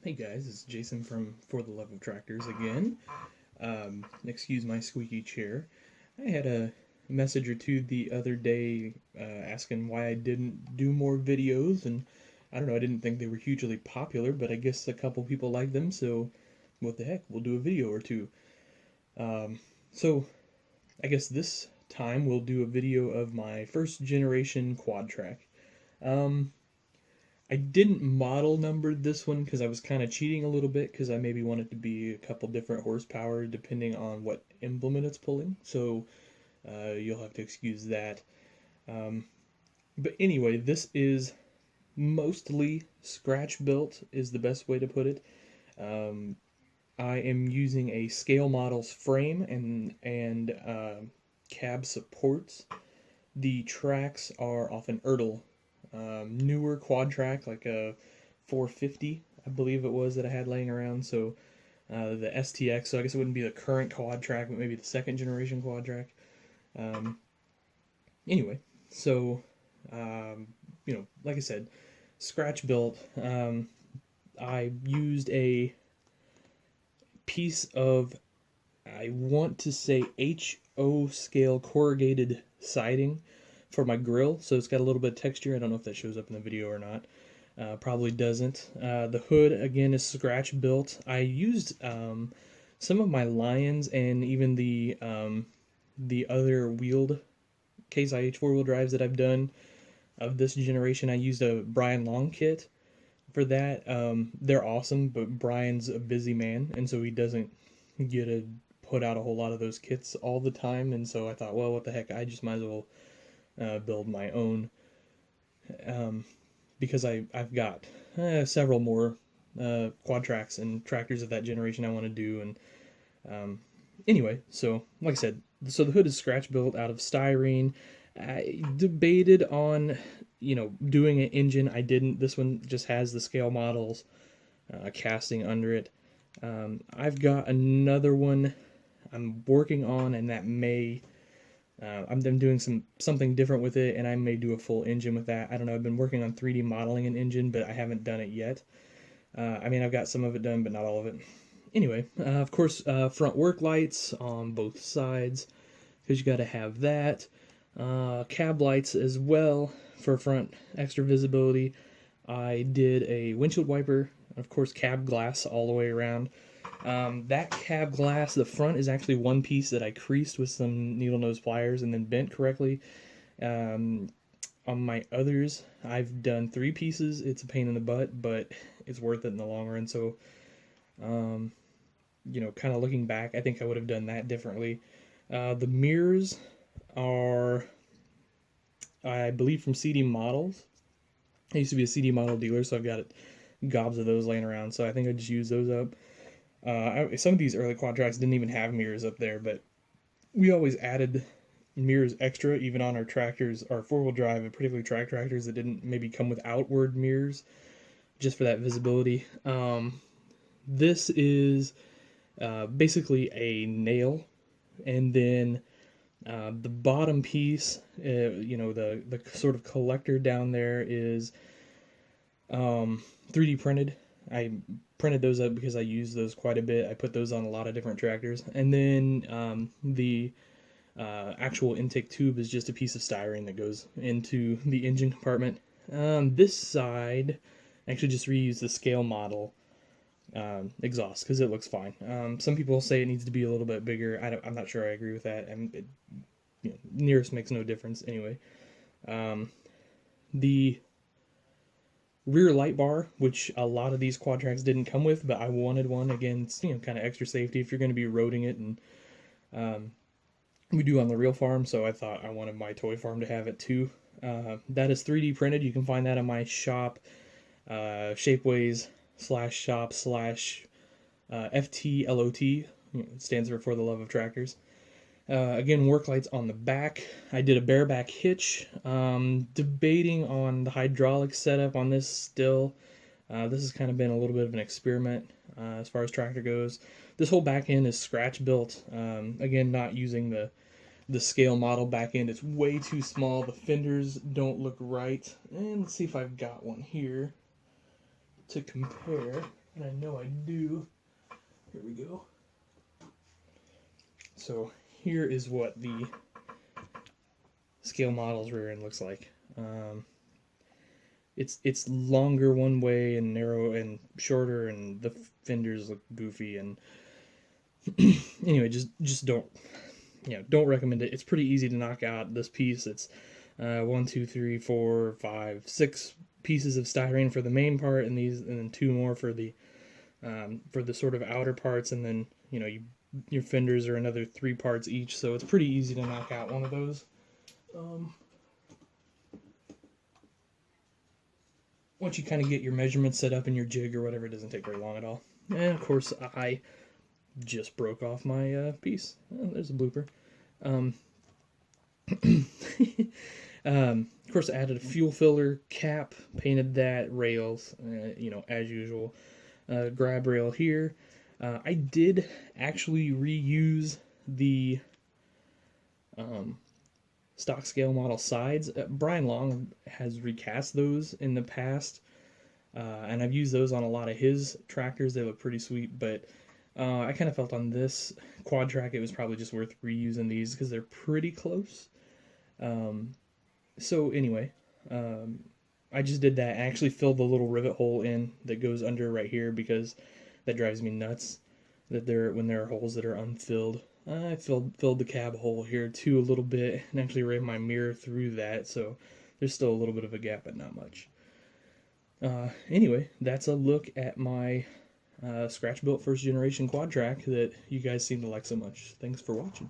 Hey guys, it's Jason from For the Love of Tractors again. Excuse my squeaky chair. I had a message or two the other day asking why I didn't do more videos, and I don't know, I didn't think they were hugely popular, but I guess a couple people like them, so what the heck, we'll do a video or two. So I guess this time we'll do a video of my first generation quad track. Um, I didn't model number this one because I was kind of cheating a little bit because I maybe wanted to be a couple different horsepower depending on what implement it's pulling. So you'll have to excuse that. Um, but anyway, this is mostly scratch built, is the best way to put it. Um, I am using a scale model's frame and cab supports. The tracks are off an Ertl newer quad track, like a 450, I believe it was that I had laying around. So the STX. So I guess it wouldn't be the current quad track, but maybe the second generation quad track. Um, anyway, so like I said, scratch built. I used a piece of, I want to say, HO scale corrugated siding for my grill, so it's got a little bit of texture. I don't know if that shows up in the video or not. Probably doesn't. The hood again is scratch built. I used some of my Lions and even the other wheeled Case IH 4-wheel drives that I've done of this generation. I used a Brian Long kit for that. They're awesome, but Brian's a busy man, and so he doesn't get to put out a whole lot of those kits all the time. And so I thought, well, what the heck? I just might as well build my own, um, because I've got several more quad tracks and tractors of that generation I want to do. And anyway, so like I said, so the hood is scratch built out of styrene. I debated on, doing an engine. I didn't. This one just has the scale models casting under it. I've got another one I'm working on, and that may I'm doing something different with it, and I may do a full engine with that. I don't know. I've been working on 3D modeling an engine, but I haven't done it yet. I've got some of it done, but not all of it. Anyway, of course, front work lights on both sides, because you got to have that. Cab lights as well for front extra visibility. I did a windshield wiper, of course, cab glass all the way around. That cab glass, the front is actually one piece that I creased with some needle nose pliers and then bent correctly. Um, on my others, I've done three pieces. It's a pain in the butt, but it's worth it in the long run. So, um, kind of looking back, I think I would have done that differently. The mirrors are, I believe, from CD Models. I used to be a CD Model dealer, so I've got gobs of those laying around. So I think I just use those up. Some of these early quad tracks didn't even have mirrors up there, but we always added mirrors extra, even on our tractors, our four-wheel drive, and particularly track tractors that didn't maybe come with outward mirrors, just for that visibility. This is basically a nail, and then the bottom piece, the sort of collector down there is 3D printed. I printed those up because I use those quite a bit. I put those on a lot of different tractors. And then the actual intake tube is just a piece of styrene that goes into the engine compartment. This side, I actually just reused the scale model exhaust because it looks fine. Some people say it needs to be a little bit bigger. I'm not sure I agree with that, and nearest makes no difference anyway. The rear light bar, which a lot of these quad tracks didn't come with, but I wanted one. Again, it's kind of extra safety if you're going to be roading it, and we do on the real farm, so I thought I wanted my toy farm to have it too. That is 3D printed. You can find that on my shop, Shapeways/shop/ FTLOT. It stands for the love of tractors. Again, work lights on the back. I did a bareback hitch. Debating on the hydraulic setup on this still. This has kind of been a little bit of an experiment as far as tractor goes. This whole back end is scratch built. Again, not using the scale model back end. It's way too small. The fenders don't look right. And let's see if I've got one here to compare. and I know I do. Here we go. So here is what the scale model's rear end looks like. It's longer one way and narrow and shorter, and the fenders look goofy. And anyway, just don't recommend it. It's pretty easy to knock out this piece. It's 1, 2, 3, 4, 5, 6 pieces of styrene for the main part, and then 2 more for the sort of outer parts, and then your fenders are another 3 parts each. So it's pretty easy to knock out one of those. Once you kind of get your measurements set up in your jig or whatever, it doesn't take very long at all. And of course, I just broke off my piece. Oh, there's a blooper. Of course, I added a fuel filler cap, painted that, rails, as usual. Grab rail here. I did actually reuse the stock scale model sides. Brian Long has recast those in the past, and I've used those on a lot of his tractors. They look pretty sweet, but I kind of felt on this quad track it was probably just worth reusing these because they're pretty close. So anyway, I just did that. I actually filled the little rivet hole in that goes under right here because that drives me nuts that when there are holes that are unfilled. I filled the cab hole here too a little bit and actually ran my mirror through that, so there's still a little bit of a gap, but not much. Anyway, that's a look at my scratch-built first-generation quad track that you guys seem to like so much. Thanks for watching.